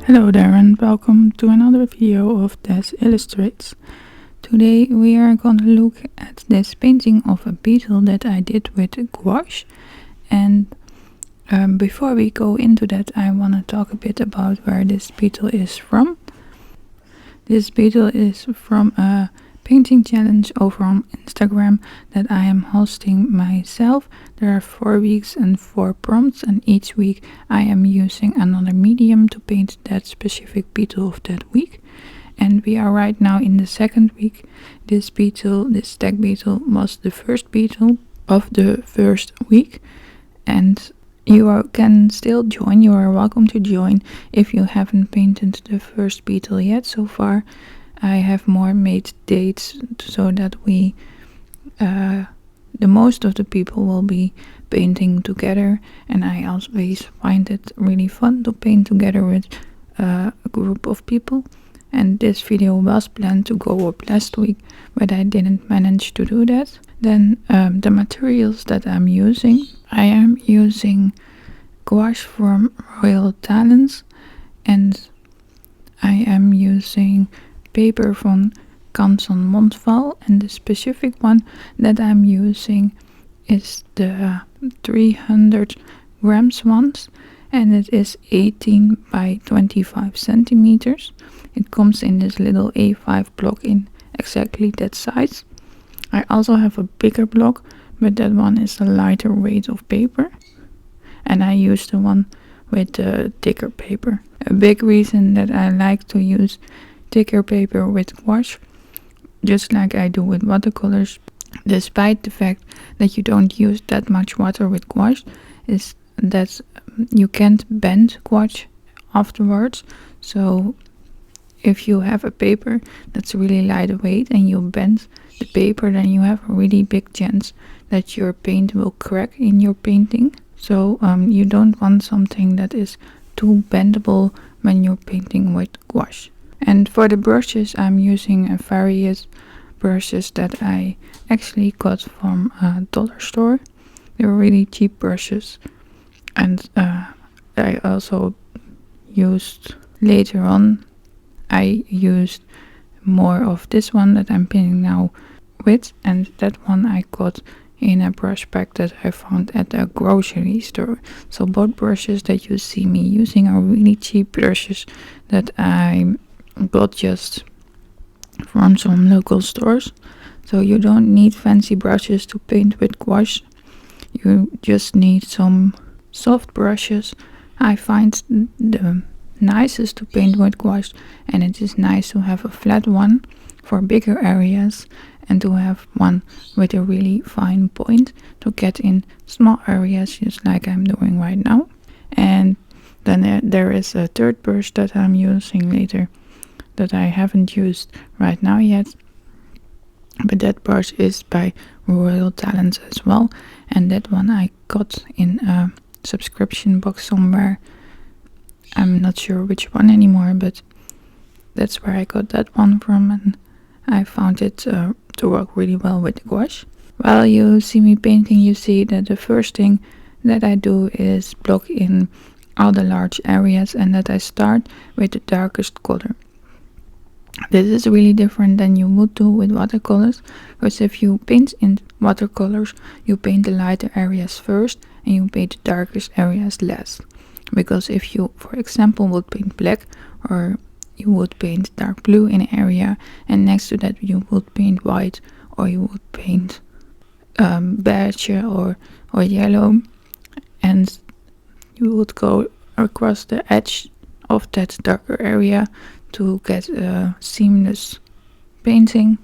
Hello there and welcome to another video of Des Illustrates. Today we are gonna look at this painting of a beetle that I did with gouache, and before we go into that I want to talk a bit about where this beetle is from. This beetle is from a painting challenge over on Instagram that I am hosting myself. There are 4 weeks and 4 prompts, and each week I am using another medium to paint that specific beetle of that week. And we are right now in the 2nd week. This beetle, this stag beetle, was the first beetle of the first week, and you can still join. You are welcome to join if you haven't painted the first beetle yet so far. I have more made dates so that the most of the people will be painting together, and I always find it really fun to paint together with a group of people. And this video was planned to go up last week, but I didn't manage to do that. Then the materials that I'm using, I am using gouache from Royal Talents, and I am using paper from Canson Montval, and the specific one that I'm using is the 300 grams ones, and it is 18 by 25 centimeters. It comes in this little A5 block in exactly that size. I also have a bigger block, but that one is a lighter weight of paper, and I use the one with the thicker paper. A big reason that I like to use thicker paper with gouache, just like I do with watercolors, despite the fact that you don't use that much water with gouache, is that you can't bend gouache afterwards. So if you have a paper that's really lightweight and you bend the paper, then you have a really big chance that your paint will crack in your painting. So you don't want something that is too bendable when you're painting with gouache. And for the brushes, I'm using various brushes that I actually got from a dollar store. They were really cheap brushes, and I also used later on, I used more of this one that I'm painting now with, and that one I got in a brush pack that I found at a grocery store. So both brushes that you see me using are really cheap brushes that I got just from some local stores. So you don't need fancy brushes to paint with gouache. You just need some soft brushes. I find the nicest to paint with gouache, and it is nice to have a flat one for bigger areas and to have one with a really fine point to get in small areas, just like I'm doing right now. And then there is a third brush that I'm using later that I haven't used right now yet, but that brush is by Royal Talents as well, and that one I got in a subscription box somewhere. I'm not sure which one anymore, but that's where I got that one from, and I found it to work really well with gouache. While you see me painting, you see that the first thing that I do is block in all the large areas, and that I start with the darkest color. This is really different than you would do with watercolors, because if you paint in watercolors, you paint the lighter areas first and you paint the darkest areas last. Because if you, for example, would paint black, or you would paint dark blue in an area, and next to that you would paint white, or you would paint beige or yellow, and you would go across the edge of that darker area to get a seamless painting.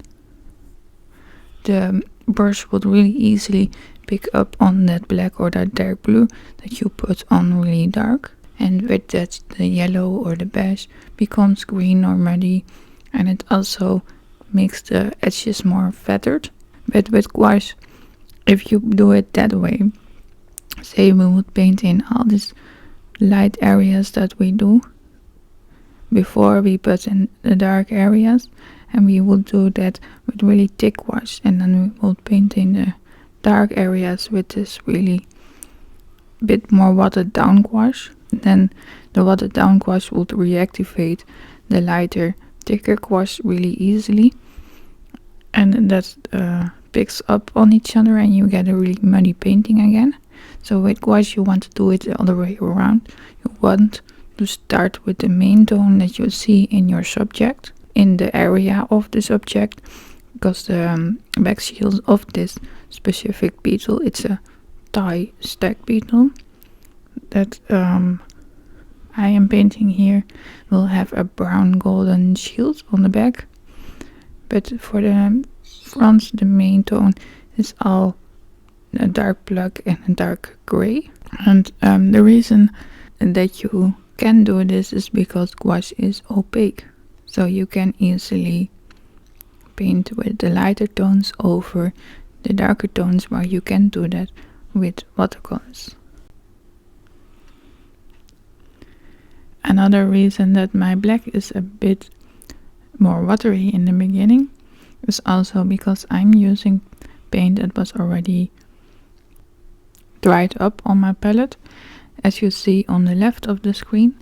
The brush would really easily pick up on that black or that dark blue that you put on really dark, and with that the yellow or the beige becomes green or muddy, and it also makes the edges more feathered. But with gouache if you do it that way, say we would paint in all these light areas that we do before we put in the dark areas, and we would do that with really thick gouache, and then we would paint in the dark areas with this really bit more watered down gouache. Then the watered down gouache would reactivate the lighter, thicker gouache really easily, and that picks up on each other and you get a really muddy painting again. So with gouache you want to do it the other way around. You want to start with the main tone that you see in your subject, in the area of the subject, because the back shield of this specific beetle, it's a Thai stag beetle that I am painting here, will have a brown golden shield on the back, but for the front the main tone is all a dark black and a dark gray. And the reason that you can do this is because gouache is opaque, so you can easily paint with the lighter tones over the darker tones, while you can do that with watercolors. Another reason that my black is a bit more watery in the beginning is also because I'm using paint that was already dried up on my palette, as you see on the left of the screen,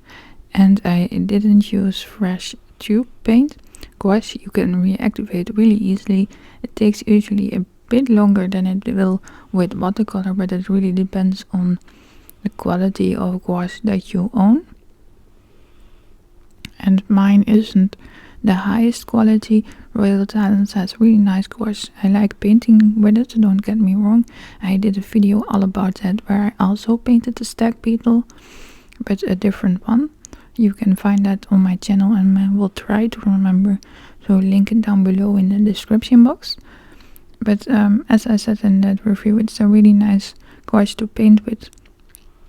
and I didn't use fresh tube paint. Gouache you can reactivate really easily. It takes usually a bit longer than it will with watercolor, but it really depends on the quality of gouache that you own. And mine isn't the highest quality. Royal Talents has really nice gouache. I like painting with it, don't get me wrong. I did a video all about that where I also painted the stag beetle, but a different one. You can find that on my channel, and I will try to remember to link it down below in the description box. But as I said in that review, it's a really nice gouache to paint with.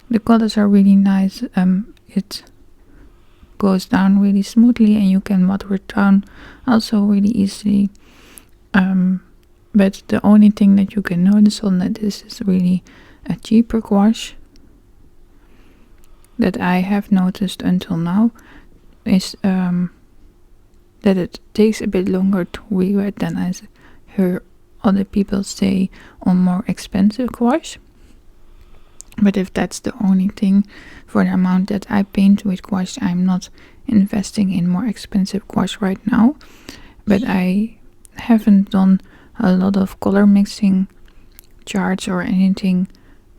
The colors are really nice. It goes down really smoothly, and you can water it down also really easily. But the only thing that you can notice on that this is really a cheaper gouache that I have noticed until now is that it takes a bit longer to re-wet than I hear other people say on more expensive gouache. But if that's the only thing for the amount that I paint with gouache, I'm not investing in more expensive gouache right now. But I haven't done a lot of color mixing charts or anything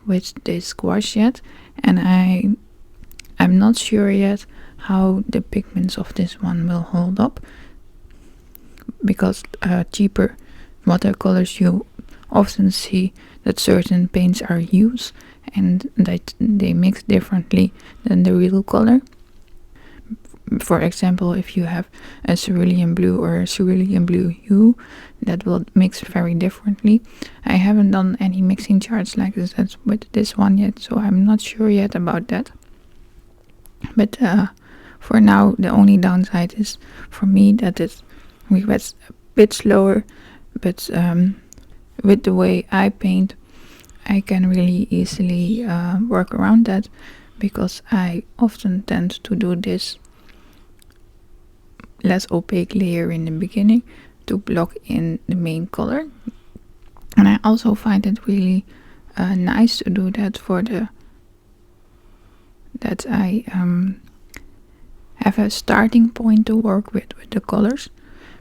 with this gouache yet, and I'm not sure yet how the pigments of this one will hold up, because cheaper watercolors you often see that certain paints are used and that they mix differently than the real color. For example, if you have a cerulean blue or a cerulean blue hue, that will mix very differently. I haven't done any mixing charts like this with this one yet, so I'm not sure yet about that. But for now, the only downside is for me that it re-wets a bit slower, but with the way I paint, I can really easily work around that, because I often tend to do this less opaque layer in the beginning to block in the main color. And I also find it really nice to do that for that I have a starting point to work with the colors,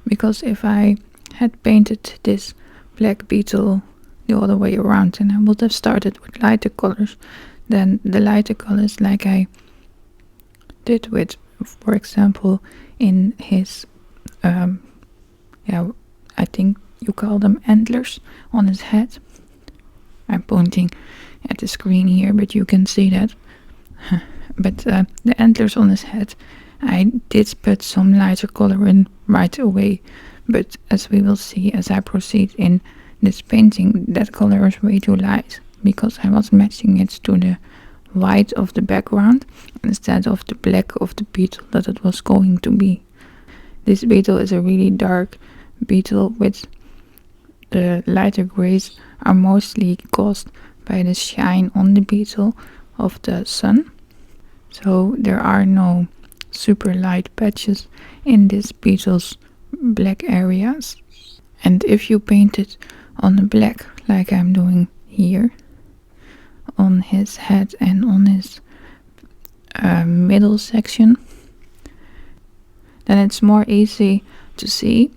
because if I had painted this black beetle the other way around and I would have started with lighter colors, then the lighter colors, like I did with, for example, in his I think you call them antlers on his head. I'm pointing at the screen here, but you can see that. But the antlers on his head, I did put some lighter color in right away, but as we will see as I proceed in this painting, that color is way too light, because I was matching it to the white of the background instead of the black of the beetle that it was going to be. This beetle is a really dark beetle with the lighter grays are mostly caused by the shine on the beetle of the sun. So there are no super light patches in this beetle's black areas. And if you paint it on the black, like I'm doing here, on his head and on his middle section, then it's more easy to see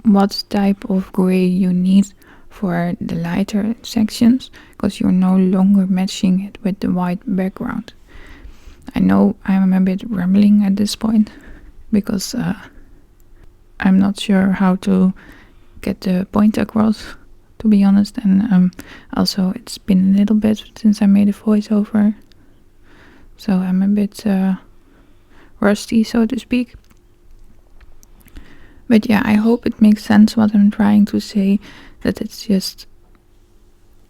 what type of gray you need for the lighter sections, because you're no longer matching it with the white background. I know I'm a bit rambling at this point, because I'm not sure how to get the point across, to be honest, and also it's been a little bit since I made a voiceover, so I'm a bit rusty, so to speak. But yeah, I hope it makes sense what I'm trying to say, that it's just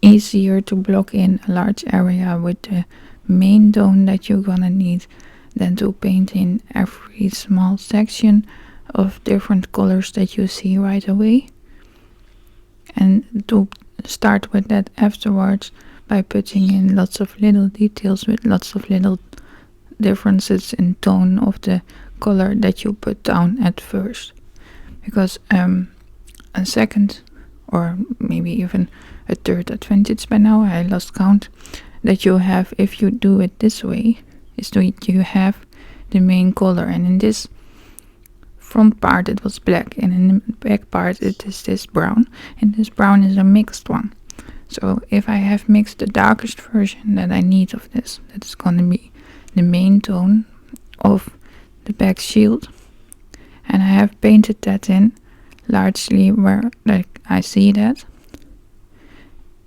easier to block in a large area with the main tone that you're gonna need than to paint in every small section of different colors that you see right away, and to start with that afterwards by putting in lots of little details with lots of little differences in tone of the color that you put down at first. Because a second or maybe even a third advantage by now, I lost count, that you have if you do it this way is that you have the main color, and in this front part it was black, and in the back part it is this brown, and this brown is a mixed one. So if I have mixed the darkest version that I need of this, that is going to be the main tone of the back shield, and I have painted that in largely where like I see that,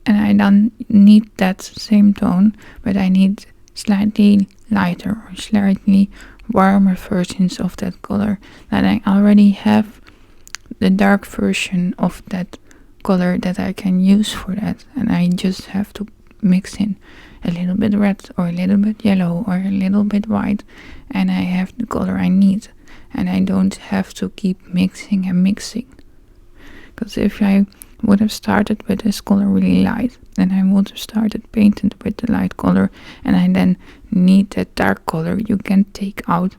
and I don't need that same tone, but I need slightly lighter or slightly warmer versions of that color, that I already have the dark version of that color that I can use for that, and I just have to mix in a little bit red or a little bit yellow or a little bit white, and I have the color I need, and I don't have to keep mixing and mixing. Because if I would have started with this color really light, then I would have started painting with the light color, and I then need that dark color, you can take out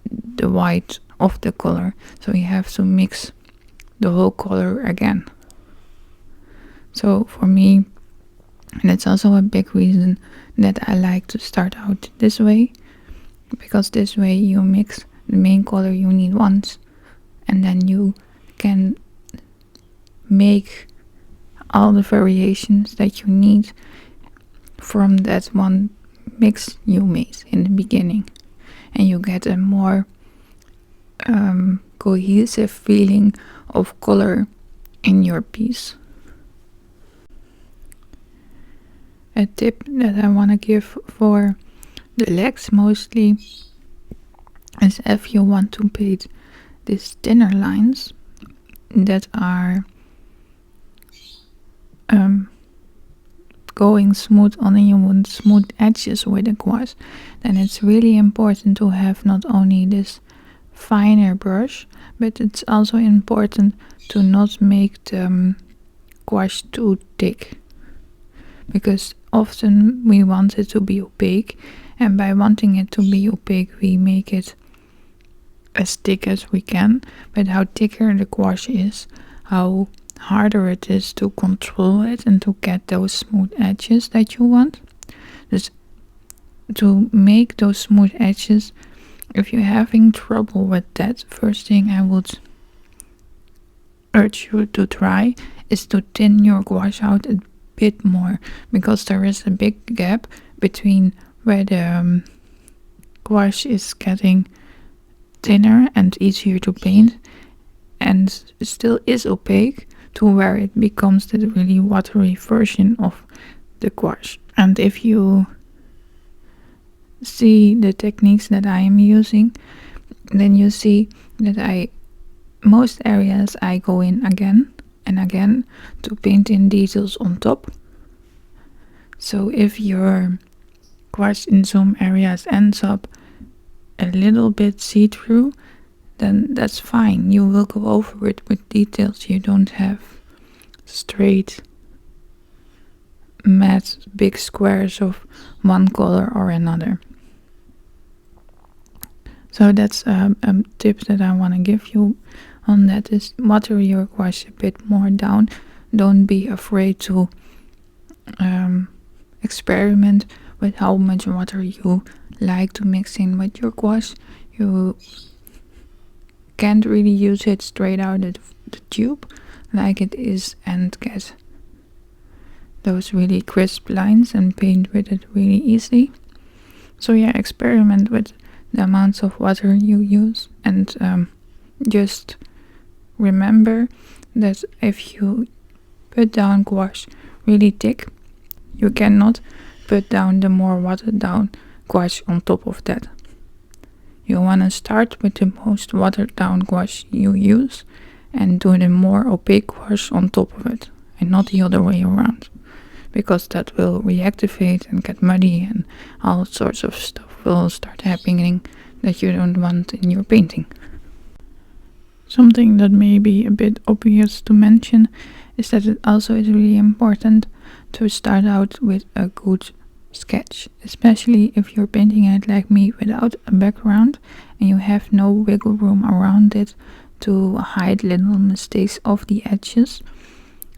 the white of the color, so you have to mix the whole color again. So for me, and it's also a big reason that I like to start out this way, because this way you mix the main color you need once, and then you can make all the variations that you need from that one mix you made in the beginning, and you get a more cohesive feeling of color in your piece. A tip that I want to give for the legs mostly is if you want to paint these thinner lines that are going smooth on, and you want smooth edges with a gouache, then it's really important to have not only this finer brush, but it's also important to not make the gouache too thick, because often we want it to be opaque, and by wanting it to be opaque we make it as thick as we can. But how thicker the gouache is, how harder it is to control it and to get those smooth edges that you want. Just to make those smooth edges, if you're having trouble with that, first thing I would urge you to try is to thin your gouache out a bit more, because there is a big gap between where the gouache is getting thinner and easier to paint and still is opaque, to where it becomes the really watery version of the gouache. And if you see the techniques that I am using, then you see that most areas I go in again and again to paint in details on top. So if your gouache in some areas ends up a little bit see-through, then that's fine. You will go over it with details you don't have straight matte big squares of one color or another. So that's a tip that I want to give you on that, is water your gouache a bit more down. Don't be afraid to experiment with how much water you like to mix in with your gouache. You can't really use it straight out of the tube like it is and get those really crisp lines and paint with it really easily. So yeah, experiment with the amounts of water you use, and just remember that if you put down gouache really thick, you cannot put down the more watered down gouache on top of that. You want to start with the most watered down gouache you use and do the more opaque gouache on top of it, and not the other way around, because that will reactivate and get muddy and all sorts of stuff will start happening that you don't want in your painting. Something that may be a bit obvious to mention is that it also is really important to start out with a good sketch, especially if you're painting it like me without a background and you have no wiggle room around it to hide little mistakes off the edges.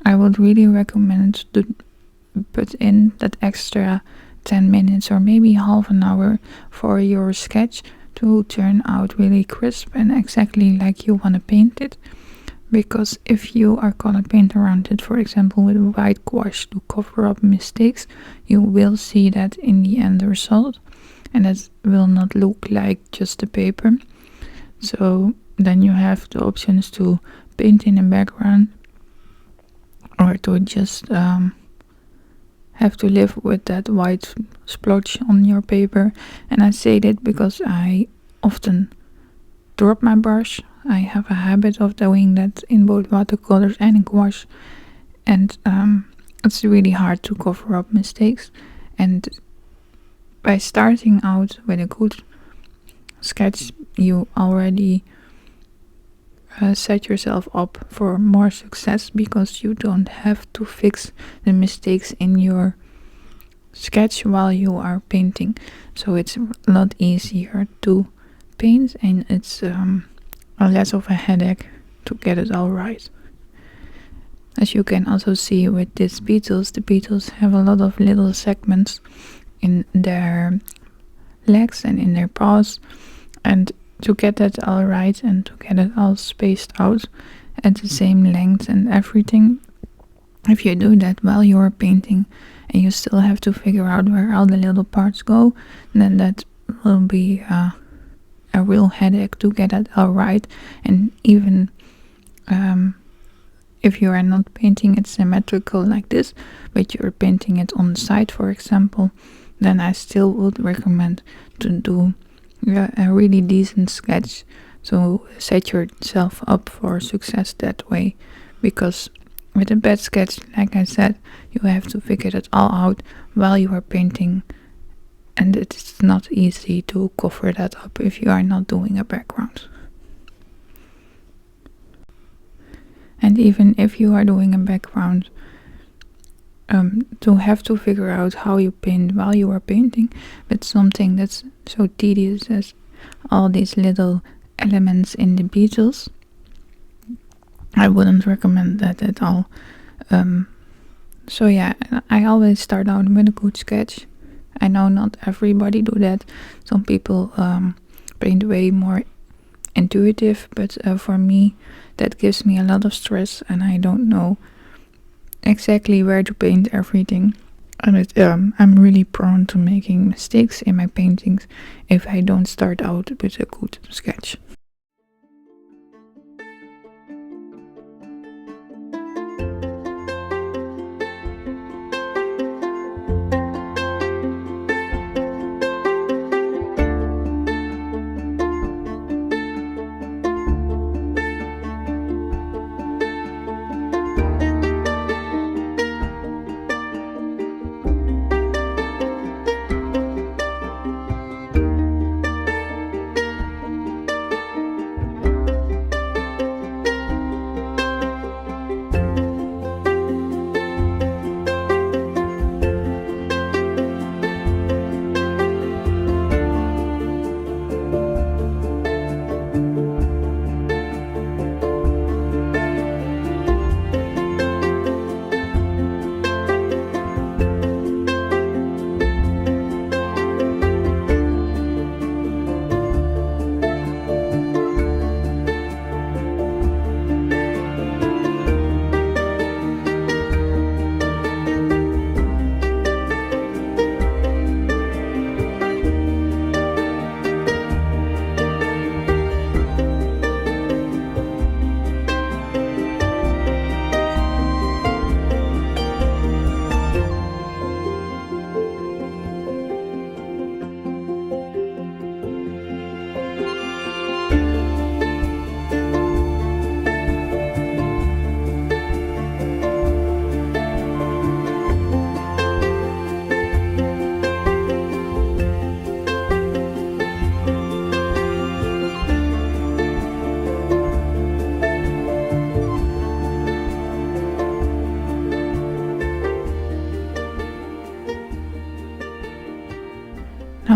I would really recommend to put in that extra 10 minutes or maybe half an hour for your sketch to turn out really crisp and exactly like you want to paint it. Because if you are gonna paint around it, for example with white gouache to cover up mistakes, you will see that in the end result, and that will not look like just the paper. So then you have the options to paint in the background, or to just have to live with that white splotch on your paper. And I say that because I often drop my brush. I have a habit of doing that in both watercolors and in gouache, and it's really hard to cover up mistakes. And by starting out with a good sketch, you already set yourself up for more success, because you don't have to fix the mistakes in your sketch while you are painting. So it's a lot easier to paint, and it's less of a headache to get it all right. As you can also see with these beetles, the beetles have a lot of little segments in their legs and in their paws, and to get that all right and to get it all spaced out at the same length and everything, if you do that while you're painting and you still have to figure out where all the little parts go, then that will be a real headache to get it all right. And even if you are not painting it symmetrical like this, but you're painting it on the side, for example, then I still would recommend to do a really decent sketch to set yourself up for success that way. Because with a bad sketch, like I said, you have to figure it all out while you are painting, and it's not easy to cover that up if you are not doing a background. And even if you are doing a background, to have to figure out how you paint while you are painting with something that's so tedious as all these little elements in the beetles, I wouldn't recommend that at all. So yeah, I always start out with a good sketch. I know not everybody do that. Some people paint way more intuitive, but for me that gives me a lot of stress, and I don't know exactly where to paint everything, and I'm really prone to making mistakes in my paintings if I don't start out with a good sketch.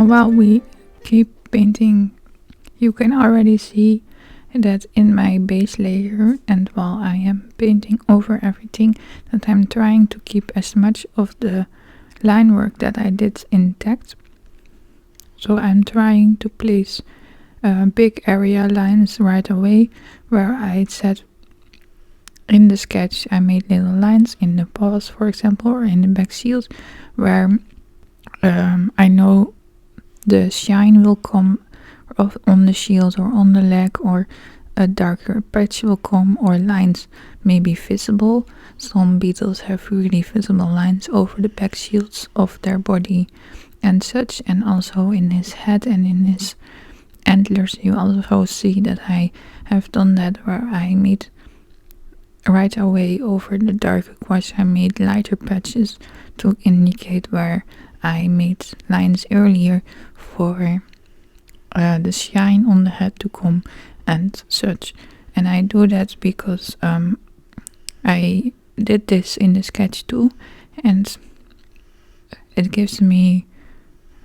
And while we keep painting, you can already see that in my base layer, and while I am painting over everything, that I'm trying to keep as much of the line work that I did intact. So I'm trying to place big area lines right away, where I said in the sketch I made little lines in the paws, for example, or in the back shield, where I know the shine will come on the shield or on the leg, or a darker patch will come, or lines may be visible. Some beetles have really visible lines over the back shields of their body and such, and also in his head and in his antlers you also see that I have done that, where I made right away over the darker gouache I made lighter patches to indicate where I made lines earlier for the shine on the head to come and such. And I do that because I did this in the sketch too, and it gives me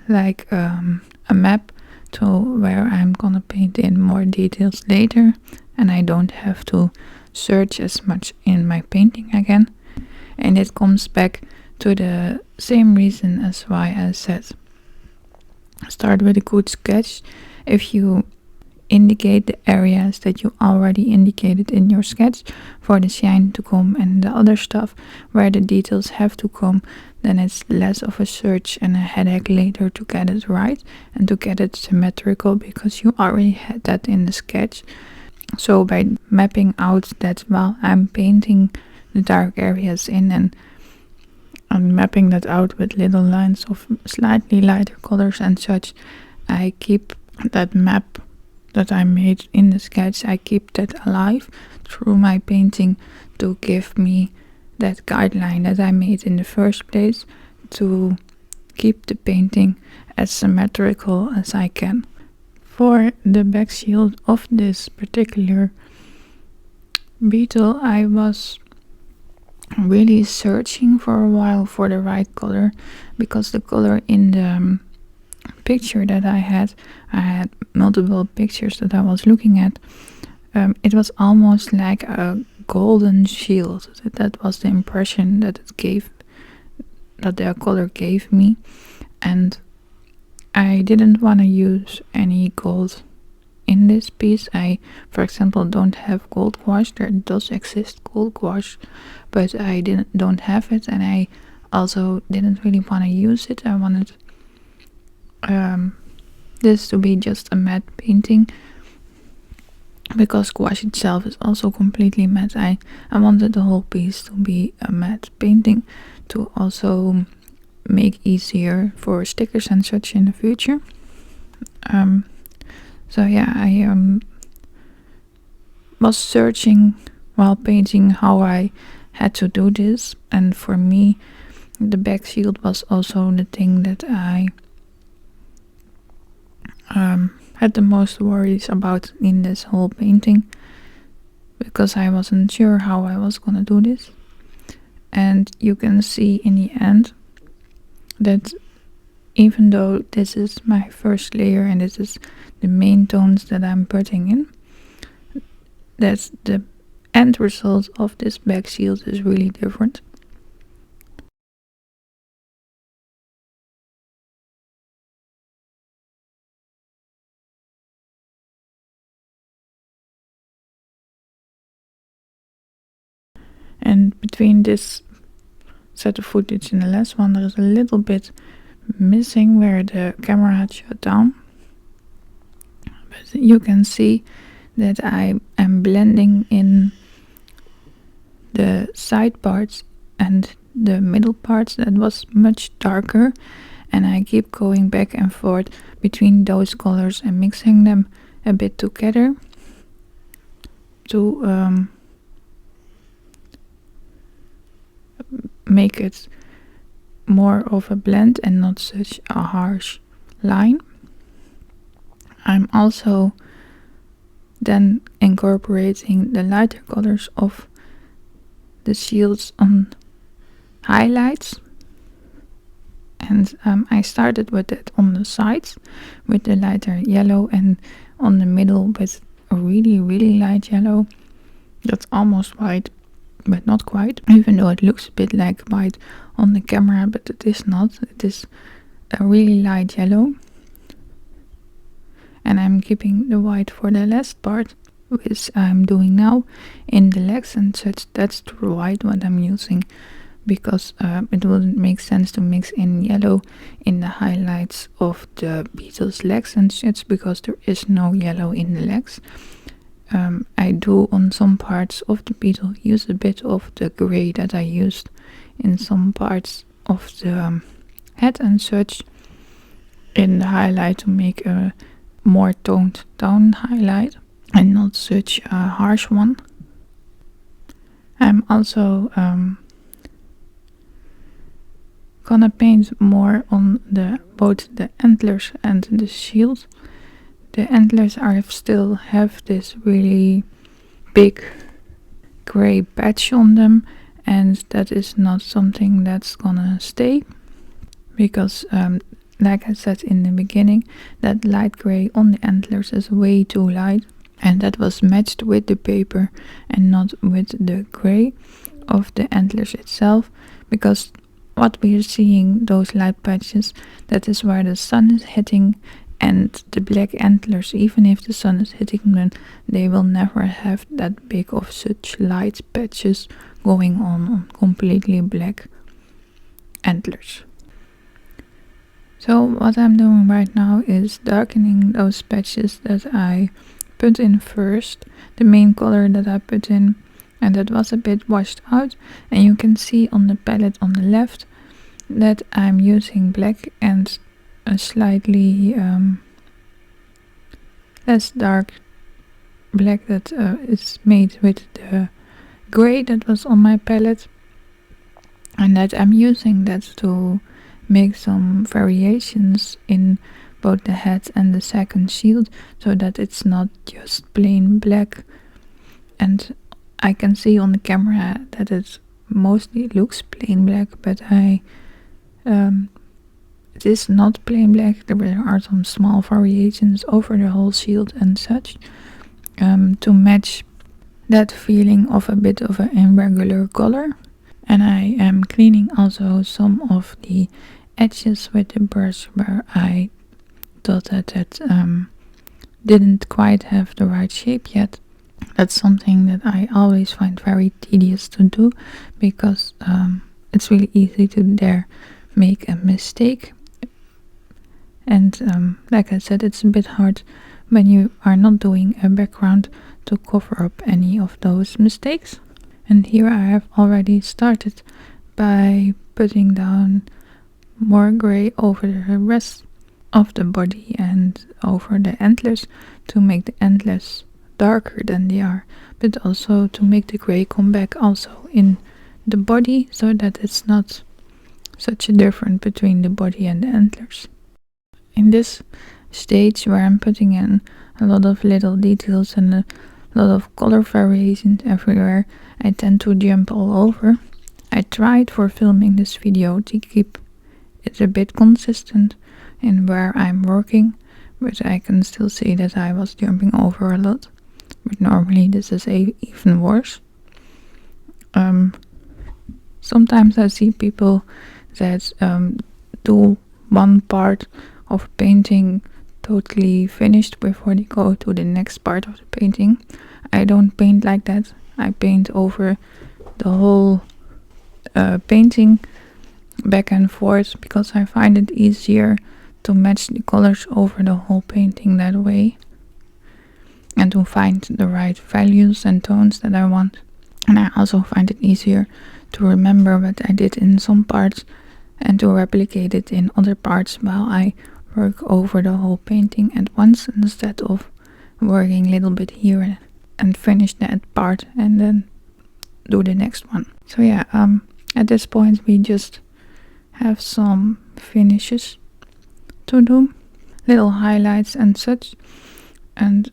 like a map to where I'm gonna paint in more details later, and I don't have to search as much in my painting again. And it comes back to the same reason as why I said start with a good sketch. If you indicate the areas that you already indicated in your sketch for the shine to come and the other stuff where the details have to come, then it's less of a search and a headache later to get it right and to get it symmetrical, because you already had that in the sketch. So by mapping out that while I'm painting the dark areas in, and I'm mapping that out with little lines of slightly lighter colors and such, I keep that map that I made in the sketch, I keep that alive through my painting to give me that guideline that I made in the first place to keep the painting as symmetrical as I can. For the back shield of this particular beetle, I was really searching for a while for the right color, because the color in the picture that I had multiple pictures that I was looking at, it was almost like a golden shield. That was the impression that the color gave me, and I didn't want to use any gold in this piece. I, for example, don't have gold gouache. There does exist gold gouache, but I don't have it, and I also didn't really want to use it. I wanted this to be just a matte painting, because gouache itself is also completely matte. I wanted the whole piece to be a matte painting to also make easier for stickers and such in the future. So yeah, I was searching while painting how I had to do this, and for me the back shield was also the thing that I had the most worries about in this whole painting, because I wasn't sure how I was gonna do this. And you can see in the end that even though this is my first layer and this is the main tones that I'm putting in, that the end result of this back shield is really different. And between this set of footage and the last one, there is a little bit missing where the camera had shut down. But you can see that I am blending in the side parts and the middle parts that was much darker, and I keep going back and forth between those colors and mixing them a bit together to make it more of a blend and not such a harsh line. I'm also then incorporating the lighter colors of the shields on highlights, And I started with it on the sides with the lighter yellow, and on the middle with a really, really light yellow. That's almost white, but not quite, even though it looks a bit like white on the camera, but it is not. It is a really light yellow. And I'm keeping the white for the last part, which I'm doing now in the legs and such. That's the white what I'm using, because it wouldn't make sense to mix in yellow in the highlights of the Beetle's legs and such, because there is no yellow in the legs. I do on some parts of the Beetle use a bit of the grey that I used in some parts of the head and such in the highlight, to make a more toned down highlight and not such a harsh one. I'm also gonna paint more on both the antlers and the shield. The antlers still have this really big gray patch on them, and that is not something that's gonna stay, because like I said in the beginning, that light gray on the antlers is way too light, and that was matched with the paper and not with the gray of the antlers itself, because what we are seeing, those light patches, that is where the sun is hitting, and the black antlers, even if the sun is hitting them, they will never have that big of such light patches going on completely black antlers. So what I'm doing right now is darkening those patches that I put in first, the main color that I put in, and that was a bit washed out. And you can see on the palette on the left that I'm using black and a slightly less dark black that is made with the gray that was on my palette, and that I'm using that to make some variations in both the head and the second shield, so that it's not just plain black. And I can see on the camera that it mostly looks plain black, but it is not plain black. There are some small variations over the whole shield and such, to match that feeling of a bit of an irregular color. And I am cleaning also some of the edges with the brush where I thought that it didn't quite have the right shape yet. That's something that I always find very tedious to do, because it's really easy to make a mistake. And like I said, it's a bit hard when you are not doing a background to cover up any of those mistakes. And here I have already started by putting down more gray over the rest of the body and over the antlers, to make the antlers darker than they are, but also to make the gray come back also in the body, so that it's not such a difference between the body and the antlers. In this stage where I'm putting in a lot of little details and a lot of color variations everywhere, I tend to jump all over. I tried for filming this video to keep it a bit consistent in where I'm working, but I can still see that I was jumping over a lot. But normally this is even worse. Sometimes I see people that do one part of painting totally finished before they go to the next part of the painting. I don't paint like that. I paint over the whole painting back and forth, because I find it easier to match the colors over the whole painting that way, and to find the right values and tones that I want. And I also find it easier to remember what I did in some parts and to replicate it in other parts while I work over the whole painting at once, instead of working a little bit here and finish that part and then do the next one. So yeah, at this point we just have some finishes to do, little highlights and such, and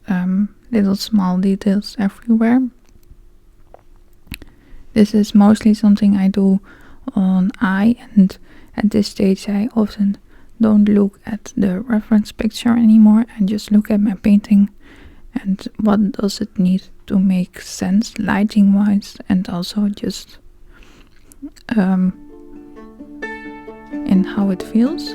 little small details everywhere. This is mostly something I do on eye and At this stage I often don't look at the reference picture anymore and just look at my painting and what does it need to make sense lighting wise, and also just in how it feels.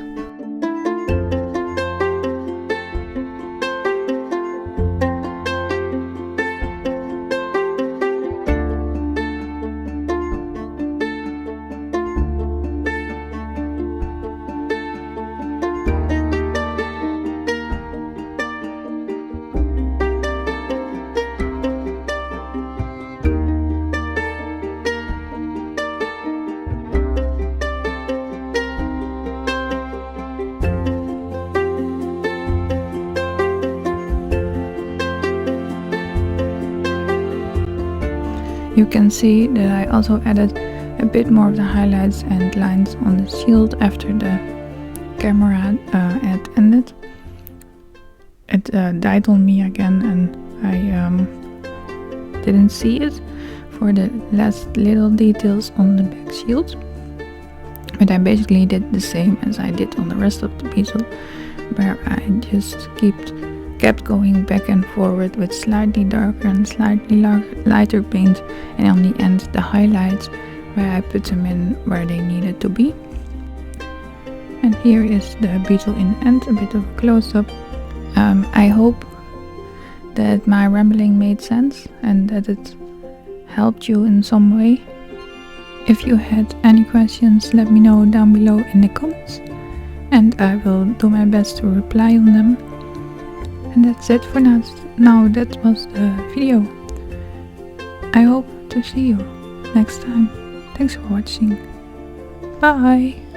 You can see that I also added a bit more of the highlights and lines on the shield after the camera had ended. It died on me again and I didn't see it for the last little details on the back shield. But I basically did the same as I did on the rest of the Beetle, where I just kept going back and forward with slightly darker and slightly lighter paint, and on the end the highlights where I put them in where they needed to be. And here is the Beetle in the end, a bit of a close-up. I hope that my rambling made sense and that it helped you in some way. If you had any questions, let me know down below in the comments and I will do my best to reply on them. And that's it for now. That was the video. I hope to see you next time. Thanks for watching. Bye!